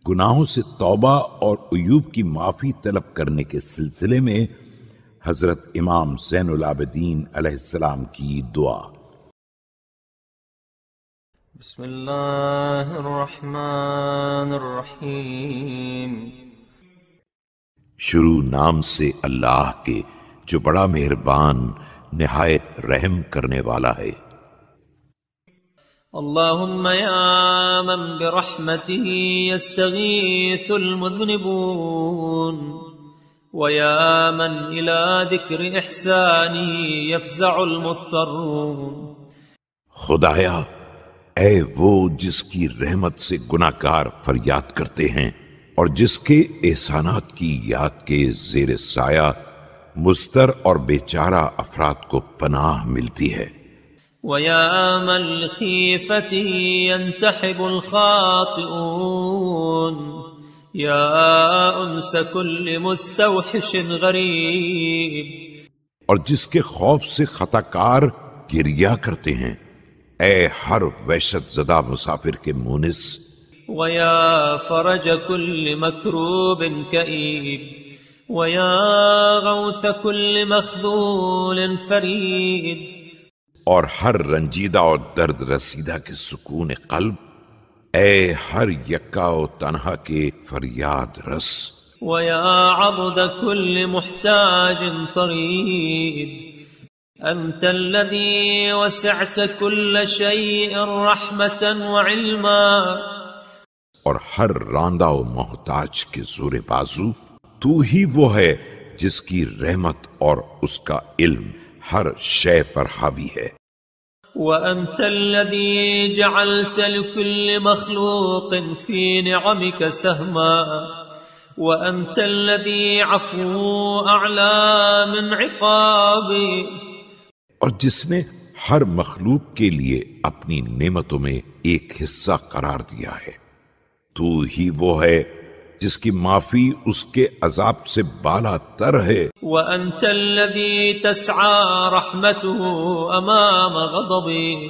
گناہوں سے توبہ اور عیوب کی معافی طلب کرنے کے سلسلے میں حضرت امام زین العابدین علیہ السلام کی دعا۔ بسم اللہ الرحمن الرحیم۔ شروع نام سے اللہ کے جو بڑا مہربان نہایت رحم کرنے والا ہے۔ اللہم یا من برحمته یستغیث المذنبون ویا من الى ذکر احسانه یفزع المضطرون۔ خدایا اے وہ جس کی رحمت سے گناہ گار فریاد کرتے ہیں اور جس کے احسانات کی یاد کے زیر سایہ مضطر اور بیچارہ افراد کو پناہ ملتی ہے۔ وَيَا مَنْ لِخِيفَتِهِ يَنْتَحِبُ الْخَاطِئُونَ يَا أُنْسَ كُلِّ مُسْتَوْحِشٍ غَرِيبٍ۔ اور جس کے خوف سے خطا کار گریا کرتے ہیں، اے ہر وحشت زدہ مسافر کے مونس۔ وَيَا فَرَجَ كُلِّ مَكْرُوبٍ كَئِيبٍ وَيَا غَوْثَ كُلِّ مَخْذُولٍ فَرِيدٍ۔ اور ہر رنجیدہ اور درد رسیدہ کے سکون قلب، اے ہر یکا و تنہا کے فریاد رس۔ وَيَا عَضُدَ كُلِّ مُحْتَاجٍ طَرِيدٍ أَنْتَ الَّذِي وَسِعْتَ كُلَّ شَيْءٍ رَحْمَةً وَعِلْمًا۔ اور ہر راندہ و محتاج کے زور بازو، تو ہی وہ ہے جس کی رحمت اور اس کا علم ہر شے پر حاوی ہے۔ وَأَنْتَ الَّذِي جَعَلْتَ لِكُلِّ مَخْلُوقٍ فِي نِعَمِكَ سَهْمًا وَأَنْتَ الَّذِي عَفْوٌ أَعْلَى مِنْ عِقَابِكَ۔ اور جس نے ہر مخلوق کے لیے اپنی نعمتوں میں ایک حصہ قرار دیا ہے، تو ہی وہ ہے جس کی معافی اس کے عذاب سے بالا تر ہے۔ وَأَنْتَ الَّذِي تَسْعَى رَحْمَتُهُ أَمَامَ غَضَبِهِ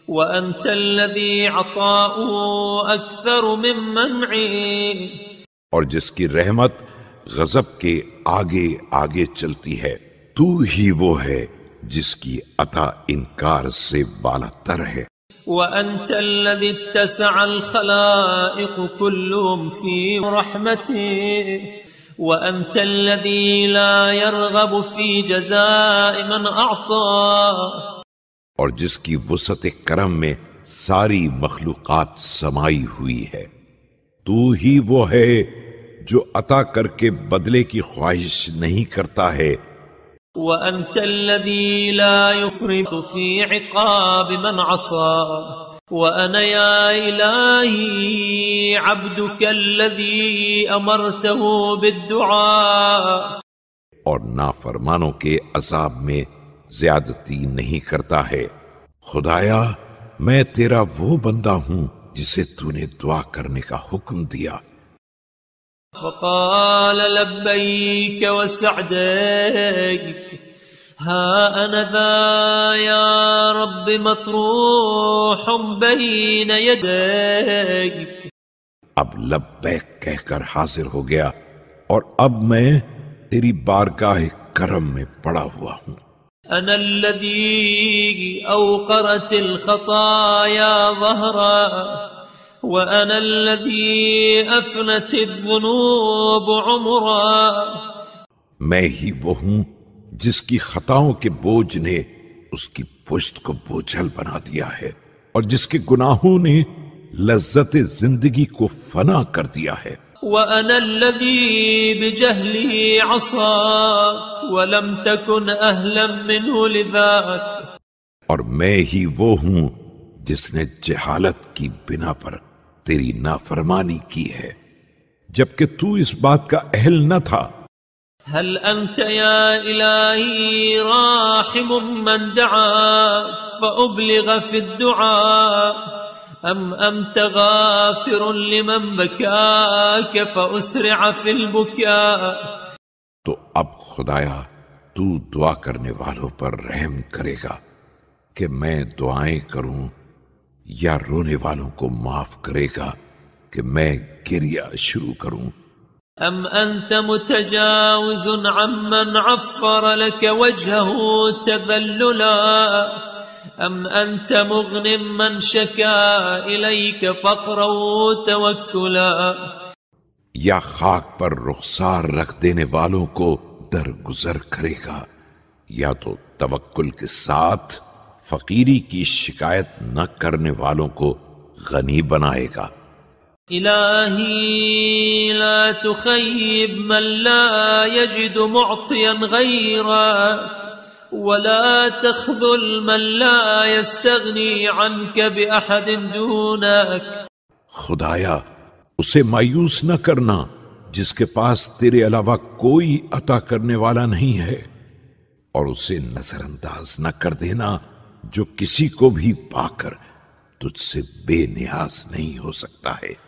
وَأَنْتَ الَّذِي عَطَاؤُهُ أَكْثَرُ مِنْ مَنْعِهِ۔ اور جس کی رحمت غضب کے آگے آگے چلتی ہے، تو ہی وہ ہے جس کی عطا انکار سے بالا تر ہے۔ وَأَنْتَ الَّذِي اتَّسَعَ الْخَلَائِقُ كُلُّهُمْ فِي رَحْمَتِهِ وَأَنْتَ الَّذِي لَا يَرْغَبُ فِي جَزَاءِ مَنْ أَعْطَى۔ اور جس کی وسعت کرم میں ساری مخلوقات سمائی ہوئی ہے، تو ہی وہ ہے جو عطا کر کے بدلے کی خواہش نہیں کرتا ہے۔ وَأَنْتَ الَّذِي لَا يُفْرِطُ فِي عِقَابِ مَنْ عَصَى وَأَنَا يَا إِلَٰهِي عَبْدُكَ الَّذِي أَمَرْتَهُ بِالدُّعَاءِ۔ اور نافرمانوں کے عذاب میں زیادتی نہیں کرتا ہے۔ خدایا میں تیرا وہ بندہ ہوں جسے تو نے دعا کرنے کا حکم دیا۔ فقال لبيك وسعديك ها أنا ذا يا رب مطروح بين يديك۔ اب لبیک کہہ کر حاضر ہو گیا اور اب میں تیری بارگاہ کرم میں پڑا ہوا ہوں۔ أنا الذي أوقرت الخطايا ظهرا وأنا الذي أفنت الذنوب عمرا۔ میں ہی وہ ہوں جس کی خطاؤں کے بوجھ نے اس کی پشت کو بوجھل بنا دیا ہے اور جس کے گناہوں نے لذت زندگی کو فنا کر دیا ہے۔ وَأَنَا الَّذِي بِجَهْلِهِ عَصَاكَ وَلَمْ تَكُنْ أَهْلًا مِّنْهُ لِذَاكَ۔ اور میں ہی وہ ہوں جس نے جہالت کی بنا پر تیری نافرمانی کی ہے جبکہ تو اس بات کا اہل نہ تھا۔ هل أنت يا إلهي راحم من دعاك فأبلغ في الدعاء أم أنت غافر لمن بكاك فأسرع في البكاء؟ تو اب خدایا تو دعا کرنے والوں پر رحم کرے گا کہ میں دعائیں کروں یا رونے والوں کو معاف کرے گا کہ میں گریہ شروع کروں؟ أم أنت متجاوز عمن عفر لك وجهه تذللا أم أنت مغن من شكا إليك فقرا توكلا؟ یا خاک پر رخسار رکھ دینے والوں کو درگزر کرے گا، یا تو توکل کے ساتھ فقیری کی شکایت نہ کرنے والوں کو غنی بنائے گا۔ إلهي لا تخيب من لا يجد معطيا غيرك ولا تخذل من لا يستغني عنك بأحد دونك۔ خدایا اسے مایوس نہ کرنا جس کے پاس تیرے علاوہ کوئی عطا کرنے والا نہیں ہے، اور اسے نظر انداز نہ کر دینا جو کسی کو بھی پا کر تجھ سے بے نیاز نہیں ہو سکتا ہے۔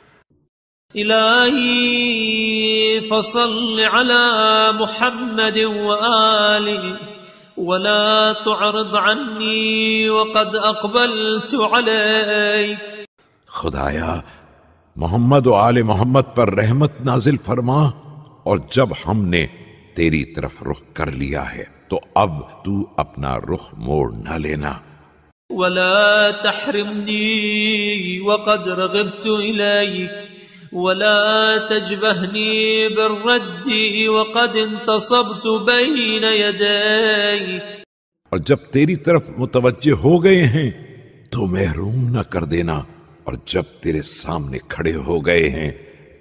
إلهي فصل على محمد وآله ولا تعرض عني وقد أقبلت عليك۔ خدایا محمد و آل محمد پر رحمت نازل فرما، اور جب ہم نے تیری طرف رخ کر لیا ہے تو اب تو اپنا رخ موڑ نہ لینا۔ ولا تحرمني وقد رغبت إليك ولا تجبهني بالرد وقد انتصبت بين يديك۔ اور جب تیری طرف متوجہ ہو گئے ہیں تو محروم نہ کر دینا، اور جب تیرے سامنے کھڑے ہو گئے ہیں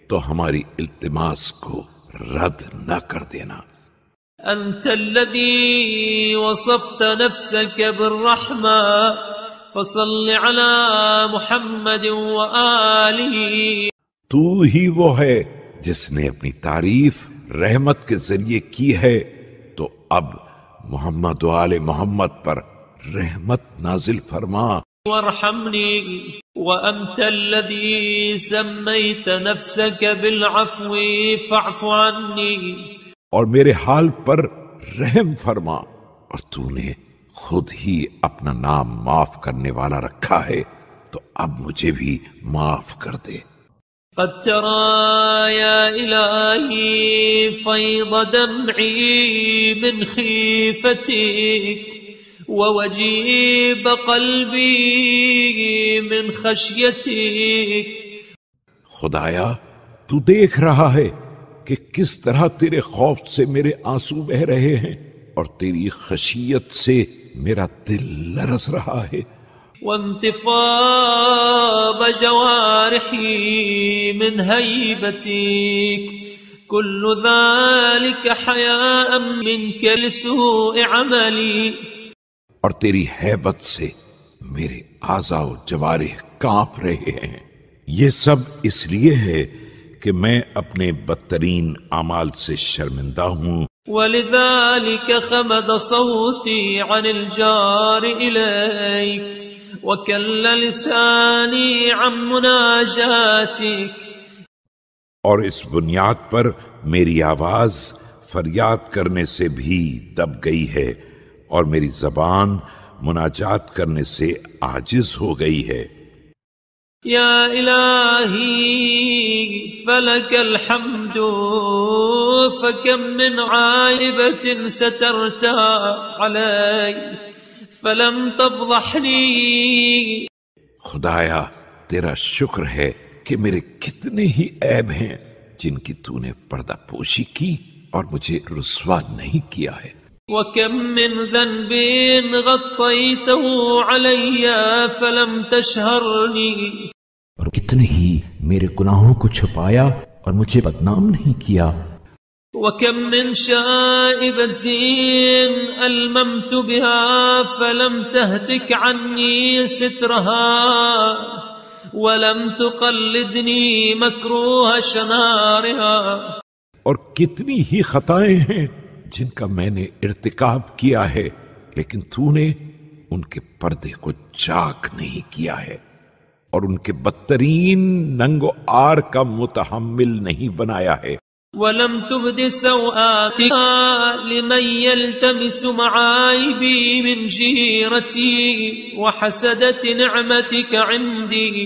تو ہماری التماس کو رد نہ کر دینا۔ أنت الذي وصفت نفسك بالرحمة فصل على محمد وآله۔ تو ہی وہ ہے جس نے اپنی تعریف رحمت کے ذریعے کی ہے، تو اب محمد و آل محمد پر رحمت نازل فرما۔ وارحمني وأنت الذي سميت نفسك بالعفو فاعف عني۔ اور میرے حال پر رحم فرما، اور تو نے خود ہی اپنا نام معاف کرنے والا رکھا ہے، تو اب مجھے بھی معاف کر دے۔ قد ترى يا إلهي فيض دمعي من خيفتك ووجيب قلبي من خشيتك۔ خدایا تو دیکھ رہا ہے کہ کس طرح تیرے خوف سے میرے آنسو بہ رہے ہیں، اور تیری خشیت سے میرا دل لرز رہا ہے۔ وانتفاض جوارحي من هيبتك كل ذلك حياء منك لسوء عملي۔ اور تیری ہیبت سے میرے اعضاء و جوارح کانپ رہے ہیں، یہ سب اس لیے ہے کہ میں اپنے بدترین اعمال سے شرمندہ ہوں۔ ولذلك خمد صوتي عن الجار إليك وكل لساني عن مناجاتك۔ اور اس بنیاد پر میری آواز فریاد کرنے سے بھی دب گئی ہے، اور میری زبان مناجات کرنے سے عاجز ہو گئی ہے۔ یا الہی فلک الحمد فکم من عائبة سترتها علی فلم تفضحنی۔ خدایا تیرا شکر ہے کہ میرے کتنے ہی عیب ہیں جن کی تو نے پردہ پوشی کی اور مجھے رسوا نہیں کیا ہے۔ وَكَمْ مِنْ ذَنْبٍ غَطَّيْتَهُ عَلَيَّ فَلَمْ تَشْهَرْنِي۔ اور کتنے ہی میرے گناہوں کو چھپایا اور مجھے بدنام نہیں کیا۔ وَكَمْ مِنْ شَائِبَةٍ أَلْمَمْتُ بِهَا فَلَمْ تَهْتِكْ عَنِّي سِتْرَهَا وَلَمْ تُقَلِّدْنِي مَكْرُوهَ شَنَارِهَا۔ اور کتنی ہی خطائیں ہیں جن کا میں نے ارتکاب کیا ہے، لیکن تو نے ان کے پردے کو چاک نہیں کیا ہے، اور ان کے بدترین ننگ و آر کا متحمل نہیں بنایا ہے۔ وَلَمْ تُبْدِ سَوْآتِكَ لِمَنْ يَلْتَمِسُ مَعَائِبِي مِنْ جِيرَتِي وَحَسَدَةِ نِعْمَتِكَ عِنْدِي۔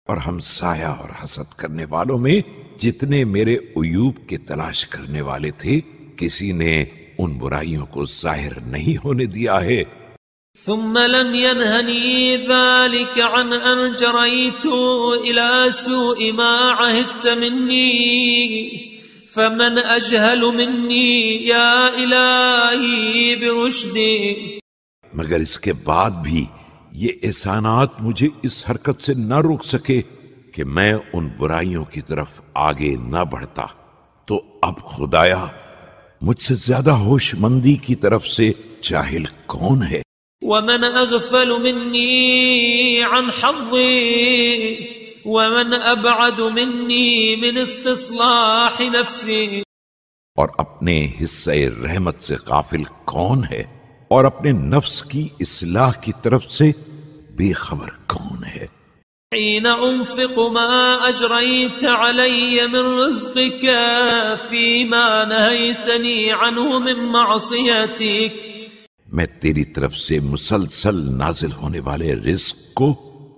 اور ہمسایہ اور حسد کرنے والوں میں جتنے میرے عیوب کے تلاش کرنے والے تھے کسی نے ان برائیوں کو ظاہر نہیں ہونے دیا ہے. ثم لم ينهني ذلك عن أن جريت إلى سوء ما عهدت مني فمن أجهل مني يا إلهي برشدي. مگر اس کے بعد بھی یہ احسانات مجھے اس حرکت سے نہ روک سکے کہ میں ان برائیوں کی طرف آگے نہ بڑھتا. تو اب خدایا مجھ سے زیادہ ہوش مندی کی طرف سے جاہل کون ہے؟ ومن أغفل مني عن حظي ومن أبعد مني من استصلاح نفسي. اور اپنے حصہ رحمت سے غافل کون ہے اور اپنے نفس کی اصلاح کی طرف سے بے خبر کون ہے؟ حين أنفق ما أجريت علي من رزقك فيما نهيتني عنه من معصيتك. میں تیری طرف سے مسلسل نازل ہونے والے رزق کو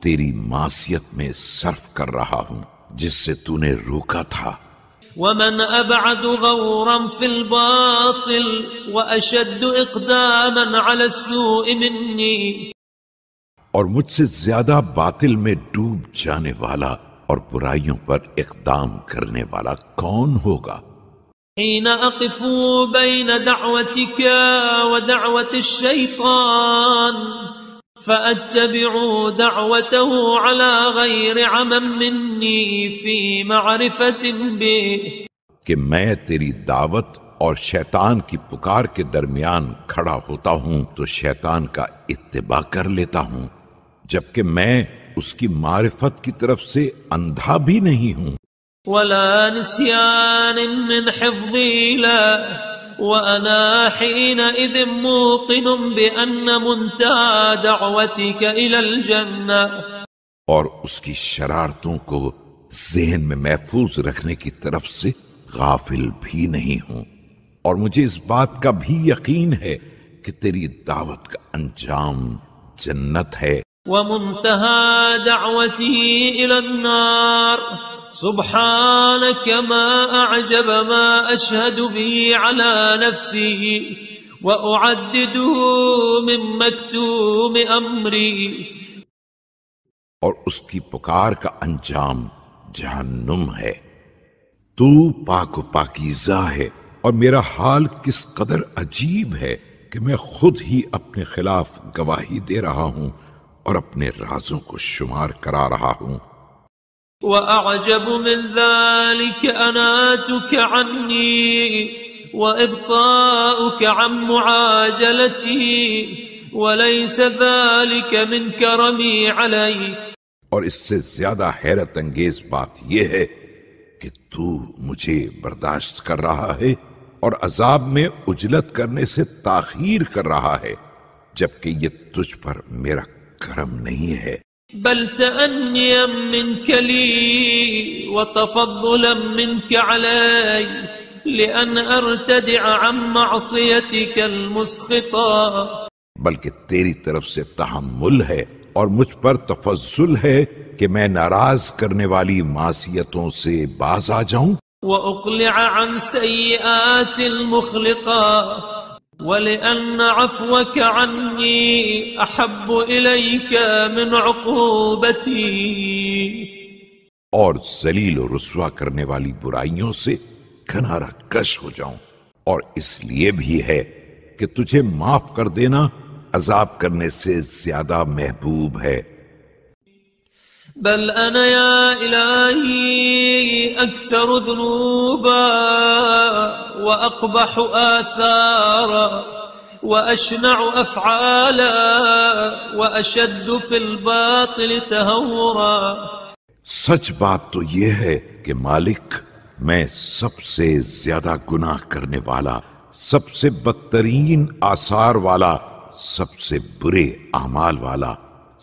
تیری معصیت میں صرف کر رہا ہوں جس سے تو نے روکا تھا. ومن أبعد غورا في الباطل وأشد إقداما على السوء مني. اور مجھ سے زیادہ باطل میں ڈوب جانے والا اور برائیوں پر اقدام کرنے والا کون ہوگا؟ حين أقف بين دعوتك ودعوة الشيطان فأتبع دعوته على غير عمم مني في معرفة به. کہ میں تیری دعوت اور شیطان کی پکار کے درمیان کھڑا ہوتا ہوں تو شیطان کا اتباع کر لیتا ہوں جبکہ میں اس کی معرفت کی طرف سے اندھا بھی نہیں ہوں. ولا نسيان من حفظي لا وأنا حينئذ موقن بأن منتهى دعوتك إلى الجنة. اور اس کی شرارتوں کو ذہن میں محفوظ رکھنے کی طرف سے غافل بھی نہیں ہوں اور مجھے اس بات کا بھی یقین ہے کہ تیری دعوت کا انجام جنت ہے. ومنتهى دعوته إلى النار. سبحانك ما أعجب ما أشهد به على نفسي وأعدده من مكتوم أمري. اور اس کی پکار کا انجام جہنم ہے. تو پاک و پاکیزہ ہے اور میرا حال کس قدر عجیب ہے کہ میں خود ہی اپنے خلاف گواہی دے رہا ہوں اور اپنے رازوں کو شمار کرا رہا ہوں. وأعجب من ذلك أناتك عني وإبطاؤك عن معاجلتي وليس ذلك من كرمي عليك. اور اس سے زیادہ حیرت انگیز بات یہ ہے کہ تو مجھے برداشت کر رہا ہے اور عذاب میں عجلت کرنے سے تاخیر کر رہا ہے جبکہ یہ تجھ پر میرا کرم نہیں ہے. بل تأنيا منك لي وتفضلا منك علي لأن أرتدع عن معصيتك المسخطة. بلکہ تیری طرف سے تحمل ہے اور مجھ پر تفضل ہے کہ میں ناراض کرنے والی معصیتوں سے باز آ جاؤں. وأقلع عن سيئات المخلقة وَلِأَنَّ عَفْوَكَ عَنِّي أَحَبُّ إِلَيْكَ مِنْ عُقُوبَتِي. اور ذلیل و رسوا کرنے والی برائیوں سے کنارہ کش ہو جاؤں اور اس لیے بھی ہے کہ تجھے معاف کر دینا عذاب کرنے سے زیادہ محبوب ہے. بل أنا يا إلهي أكثر ذنوبا وأقبح آثارا وأشنع أفعالا وأشد في الباطل تهورا. سچ بات تو یہ ہے کہ مالک میں سب سے زیادہ گناہ کرنے والا، سب سے بدترین آثار والا، سب سے برے اعمال والا،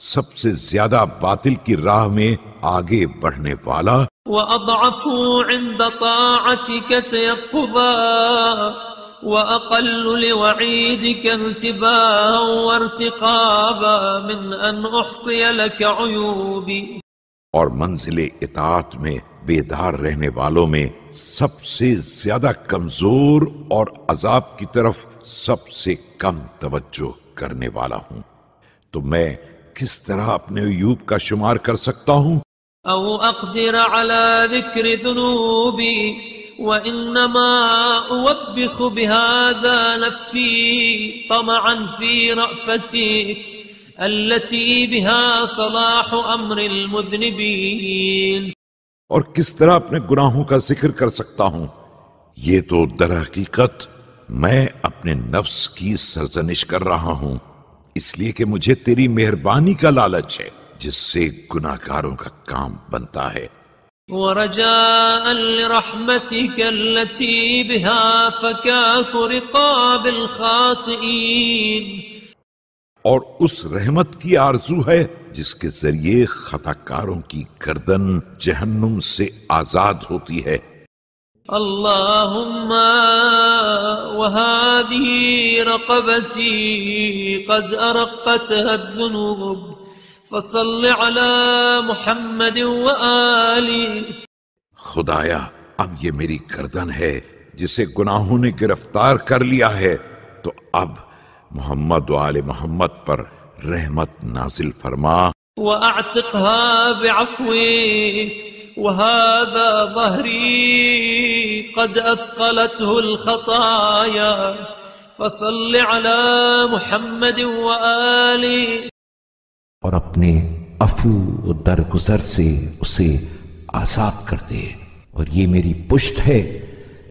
سب سے زیادہ باطل کی راہ میں آگے بڑھنے والا. وأضعف عند طاعتك تيقظا وأقل لوعيدك انتباها وارتقابا من أن أحصي لك عيوبي. اور منزل اطاعت میں بیدار رہنے والوں میں سب سے زیادہ کمزور اور عذاب کی طرف سب سے کم توجہ کرنے والا ہوں، تو میں کس طرح اپنے عیوب کا شمار کر سکتا ہوں؟ او اقدر على ذکر ذنوبی وانما اوبخ بهذا نفسی طمعا فی رأفتک التي بها صلاح امر المذنبین۔ اور کس طرح اپنے گناہوں کا ذکر کر سکتا ہوں؟ یہ تو در حقیقت میں اپنے نفس کی سرزنش کر رہا ہوں، اس لیے کہ مجھے تیری مہربانی کا لالچ ہے جس سے گناہگاروں کا کام بنتا ہے۔ ورجاء لرحمتك التي بها فكاك رقاب الخاطئين، اور اس رحمت کی آرزو ہے جس کے ذریعے خطا کاروں کی گردن جہنم سے آزاد ہوتی ہے۔ اللهم وهذه رقبتي قد أرقتها الذنوب فصل على محمد وآله۔ خدایا اب یہ میری گردن ہے جسے گناہوں نے گرفتار کر لیا ہے، تو اب محمد و آل محمد پر رحمت نازل فرما۔ وأعتقها بعفوك وهذا ظهري قد أثقلته الخطايا فصل على محمد وآله۔ اور اپنے عفو و درگزر سے اسے آزاد کر دے، اور یہ میری پشت ہے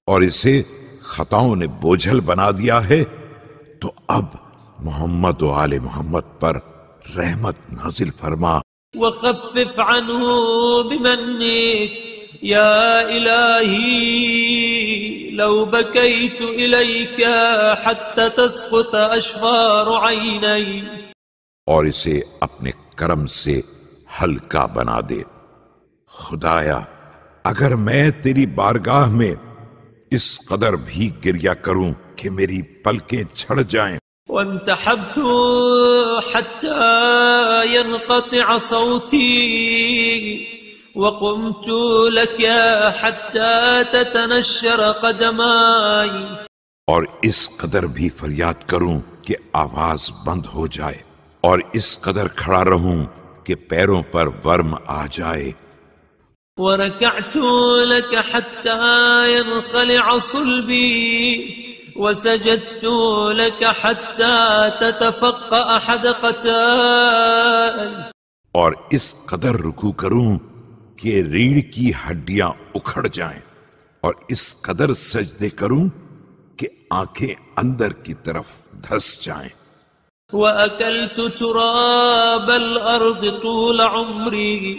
اور اسے خطاؤں نے بوجھل بنا دیا ہے، تو اب محمد و آل محمد پر رحمت نازل فرما۔ وخفف عنه بمنك يا إلهي لو بكيت إليك حتى تسقط أشفار عيني، اور اسے اپنے کرم سے ہلکا بنا دے۔ خدایا اگر میں تیری بارگاہ میں اس قدر بھی گریا کروں کہ میری پلکیں جھڑ جائیں، وانتحبت حتى ينقطع صوتي وقمت لك حتى تتنشر قدماي، اور اس قدر بھی فریاد کروں کہ آواز بند ہو جائے، اور اس قدر کھڑا رہوں کہ پیروں پر ورم آ جائے۔ وركعت لك حتى ينخلع صلبي وسجدت لك حتى تتفقأ حدقتاي، اور اس قدر رکوع کروں کہ ریڑھ کی ہڈیاں اکھڑ جائیں، اور اس قدر سجدے کروں کہ آنکھیں اندر کی طرف دھس جائیں۔ وأكلت تراب الأرض طول عمري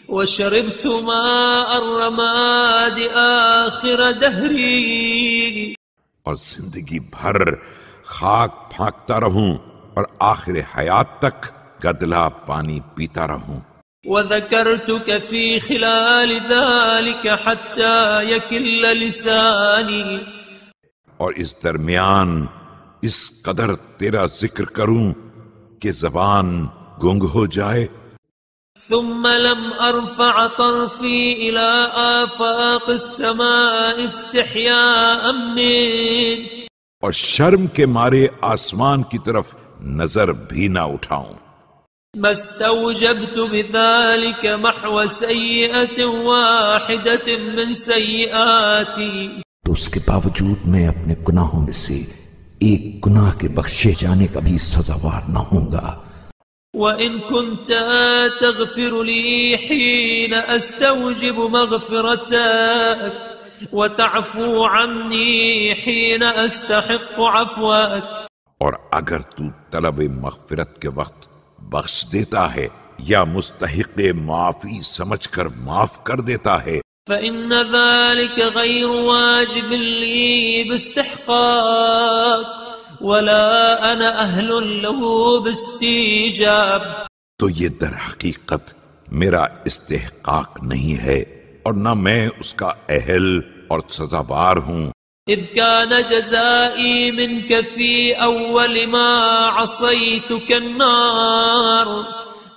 وشربت ماء الرماد آخر دهري، اور زندگی بھر خاک پھانکتا رہوں اور آخر حیات تک گدلا پانی پیتا رہوں۔ وذكرتك في خلال ذلك حتى يكل لساني، اور اس درمیان اس قدر تیرا ذکر کروں کہ زبان گنگ ہو جائے۔ ثم لم أرفع طرفي إلى آفاق السماء استحياء منك، اور شرم کے مارے آسمان کی طرف نظر بھی نہ اٹھاؤں۔ ما استوجبت بذلك محو سيئة واحدة من سيئاتي، تو اس کے باوجود میں اپنے گناہوں میں سے ایک گناہ کے بخشے جانے کا بھی سزاوار نہ ہوں گا۔ وإن كنت تغفر لي حين أستوجب مغفرتك وتعفو عني حين أستحق عفوك، اور اگر تو طلب مغفرت کے وقت بخش دیتا ہے یا مستحق معافی سمجھ کر معاف کر دیتا ہے، فإن ذلك غير واجب لي باستحقاق ولا أنا أهل له باستيجاب، تو یہ در حقیقت میرا استحقاق نہیں ہے اور نہ میں اس کا اہل اور سزاوار ہوں۔ إذ كان جزائي منك في أول ما عصيتك النار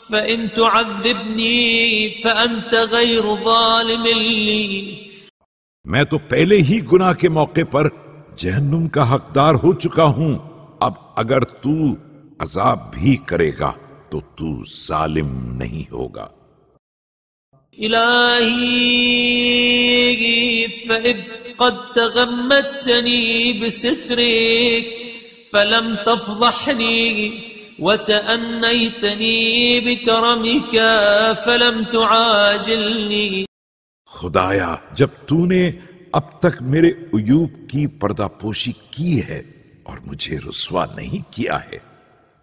فإن تعذبني فأنت غير ظالم لي. میں تو پہلے ہی گناہ کے موقع پر جہنم کا حقدار ہو چکا ہوں، اب اگر تو عذاب بھی کرے گا تو تو ظالم نہیں ہوگا. إلهي فإذ قد تغمدتني بسترك فلم تفضحني وتأنيتني بكرمك فلم تعاجلني. خدایا جب تو نے اب تک میرے عیوب کی پردہ پوشی کی ہے اور مجھے رسوا نہیں کیا ہے،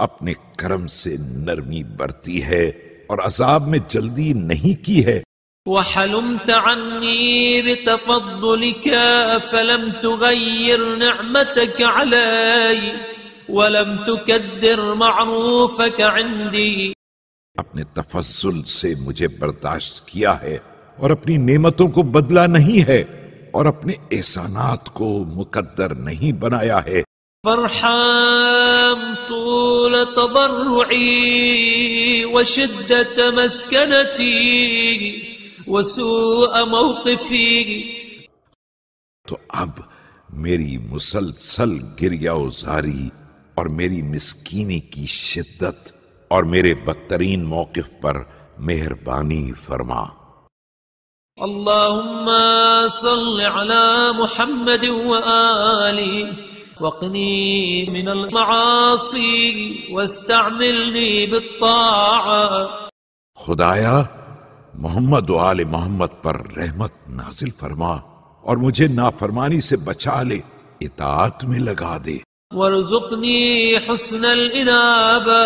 اپنے کرم سے نرمی برتی ہے اور عذاب میں جلدی نہیں کی ہے. وحلمت عني بتفضلك فلم تغير نعمتك علي ولم تكدر معروفك عندي. اپنے تفضل سے مجھے برداشت کیا ہے اور اپنی نعمتوں کو بدلا نہیں ہے اور اپنے احسانات کو مقدر نہیں بنایا ہے. فارحم طول تضرعي وشدة مسكنتي وسوء موقفي. تو اب میری مسلسل گریہ وزاری اور میری مسکینی کی شدت اور میرے بدترین موقف پر مہربانی فرما. اللهم صل على محمد وآله وقني من المعاصي واستعملني بالطاعة. خدایا محمد و آل محمد پر رحمت نازل فرما اور مجھے نافرمانی سے بچا لے، اطاعت میں لگا دے. وارزقني حسن الإنابة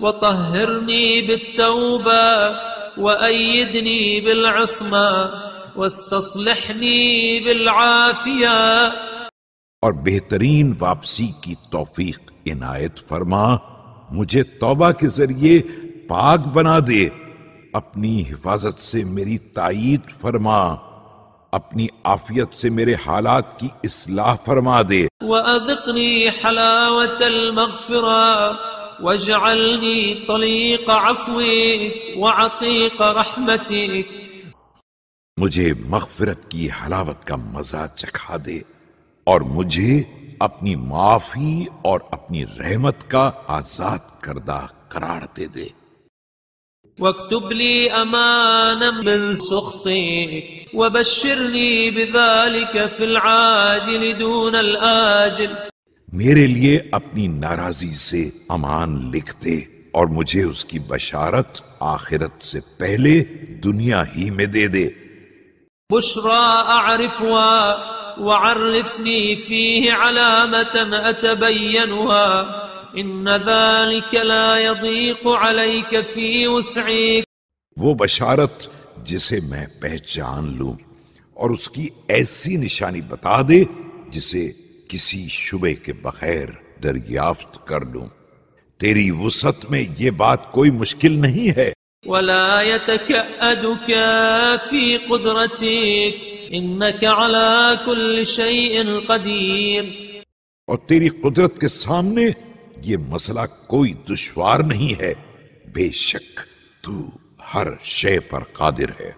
وطهرني بالتوبة وأيدني بالعصمة واستصلحني بالعافية. اور بہترین واپسی کی توفیق عنایت فرما، مجھے توبہ کے ذریعے پاک بنا دے، اپنی حفاظت سے میری تائید فرما، اپنی عافیت سے میرے حالات کی اصلاح فرما دے. وأذقني حلاوة المغفرة واجعلني طليق عفوك وعتيق رحمتك. مجھے مغفرت کی حلاوت کا مزہ چکھا دے اور مجھے اپنی معافی اور اپنی رحمت کا آزاد کردہ قرار دے دے. واكتب لي أمانا من سخطك وبشرني بذلك في العاجل دون الآجل. میرے لیے اپنی ناراضی سے امان لکھ دے اور مجھے اس کی بشارت آخرت سے پہلے دنیا ہی میں دے دے. بشرى أعرفها وعرفني فيه علامة أتبينها إن ذلك لا يضيق عليك في وسعك. وہ بشارت جسے میں پہچان لوں اور اس کی ایسی نشانی بتا دے جسے کسی شبے کے بغیر دریافت کر لوں. تیری وسعت میں یہ بات کوئی مشکل نہیں ہے. ولا يتكأدك في قدرتك إنك على كل شيء قدير. اور تیری قدرت کے سامنے یہ مسئلہ کوئی دشوار نہیں ہے، بے شک تو ہر شے پر قادر ہے.